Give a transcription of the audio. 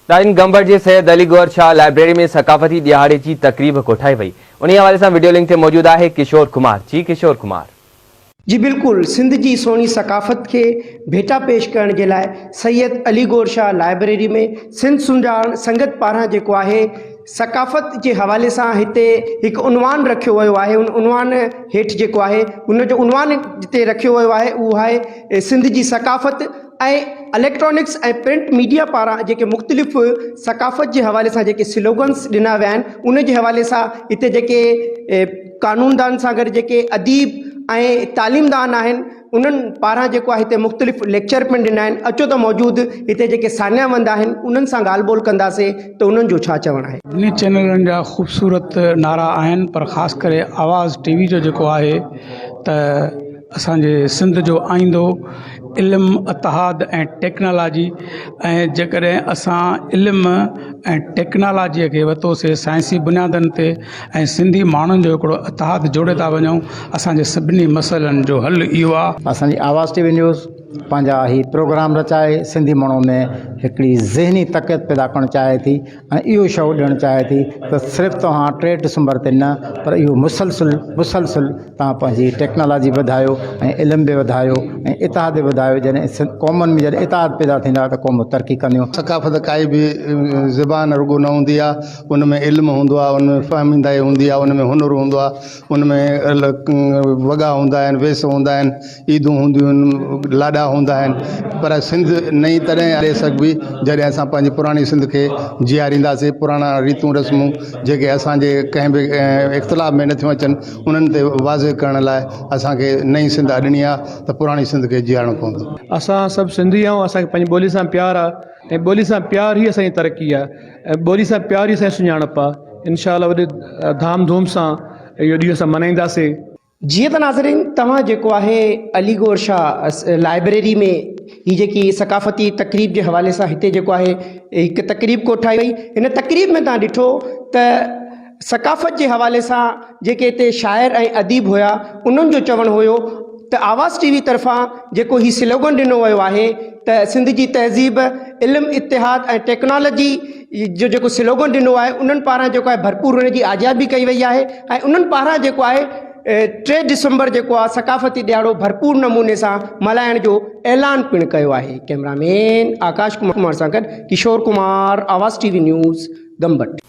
राइन गंबट जे सैयद अली गौर Shah library में सकाफती दिहाड़े की तकरीब कोठाई वई। उन हवाले से वीडियो लिंक ते मौजूद है किशोर कुमार। जी किशोर कुमार। जी बिल्कुल, सिंध की सोनी सकाफ़त के भेटा पेश करण के लाइ सैयद अली गौर शाह लाइब्रेरी में सिंध सुञाण संगत पारां जेको आहे सकाफ़त के हवाले से हिते एक उनवान रखियो वियो आहे। उन उनवान हेठि जेको आहे उन जो उनवान जिते रखियो वियो आहे उहो आहे सिंध जी सकाफ़त ऐं इलेक्ट्रॉनिक्स ऐं प्रिंट मीडिया पारां जेके मुख़्तलिफ़ सकाफ़त के हवाले से जेके स्लोगन्स ॾिना विया आहिनि उन जे हवाले सां हिते जेके कानूनदान सां गॾु जेके अदीब ऐं तालीमदान आहिनि उन्हनि पारां जेको आहे हिते मुख़्तलिफ़ लेक्चर पिण ॾिना आहिनि। अचो त मौजूदु हिते जेके सानियावंद आहिनि उन्हनि सां ॻाल्हि ॿोल कंदासीं त उन्हनि जो छा चवणु आहे। इन चैनलनि जा ख़ूबसूरत नारा आहिनि, पर ख़ासि करे आवाज़ टीवी जो जेको आहे त असांजे सिंध जो आईंदो इल्मु इतिहाद ऐं टेक्नोलॉजी ऐं जेकॾहिं असां इल्मु ऐं टेक्नोलॉजीअ खे वरितोसीं साइंसी बुनियादनि ते ऐं सिंधी माण्हुनि जो हिकिड़ो इतिहाद जोड़े था वञूं, असांजे सभिनी मसइलनि जो हल इहो आहे। असांजी आवाज़ टीवी न्यूज़ पंहिंजा ही प्रोग्राम रचाए सिंधी माण्हुनि में हिकिड़ी ज़हनी ताक़त पैदा करणु चाहे थी ऐं इहो शो ॾियणु चाहे थी त सिर्फ़ु तव्हां 3 डिसंबर ते न पर इहो मुसलसिल तव्हां पंहिंजी टेक्नोलॉजी वधायो ऐं इल्मु बि वधायो ऐं इतिहाद बि वधायो। जॾहिं क़ौमुनि में जॾहिं इतिहाद पैदा थींदा त क़ौमूं तरक़ी कंदियूं। सकाफ़त काई बि ज़बान रुॻो न हूंदी आहे, उन में इल्मु हूंदो आहे, उन में फ़हमींदाई हूंदी आहे, उन में हुनुर हूंदो आहे, उन में वॻा हूंदा आहिनि, वेस हूंदा आहिनि, ईदूं हूंदियूं आहिनि, लाॾा हूंदा आहिनि। पर सिंध नई तॾहिं हले सघिबी जॾहिं असां पंहिंजी पुराणी सिंध खे जीआरींदासीं। पुराणा रीतूं रस्मूं जेके असांजे कंहिं बि इख़्तिलाफ़ में नथियूं अचनि उन्हनि ते वाज़े करण लाइ असांखे नई सिंध अॾणी आहे त पुराणी सिंध खे जीआरणो पवंदो। असां सभु सिंधी आहियूं, असांखे पंहिंजी ॿोली सां प्यार आहे ऐं ॿोली सां प्यार ई असांजी तरक़ी आहे ऐं ॿोली सां प्यार ई असांजी सुञाणप आहे। इनशाअल्लाह वॾे धाम धूम सां इहो ॾींहुं असां मल्हाईंदासीं। जीअं त नाज़रीन तव्हां जेको आहे अली गौर शाह लाइब्रेरी में ही जेकी सकाफ़ती तक़रीब जे हवाले सां हिते जेको आहे हिकु तक़रीब कोठाई वई। हिन तक़रीब में तव्हां ॾिठो त सकाफ़त जे हवाले सां जेके हिते शाइर ऐं अदीब हुया उन्हनि जो चवणु हुयो त आवाज़ टीवी तरफ़ां जेको ही स्लोगन ॾिनो वियो आहे त सिंध जी तहज़ीब इल्मु इतिहाद ऐं टेक्नोलॉजी जो जेको स्लोगन ॾिनो आहे उन्हनि पारां जेको आहे भरपूर उन जी आज़ाद बि कई वई आहे ऐं उन्हनि पारां जेको आहे 3 डिसंबर जेको आहे सकाफ़ती ॾियारो भरपूर नमूने सां मल्हाइण जो ऐलान पिणु कयो आहे। कैमरामैन आकाश कुमार सां गॾु किशोर कुमार, आवाज़ टीवी न्यूज़, गंबट।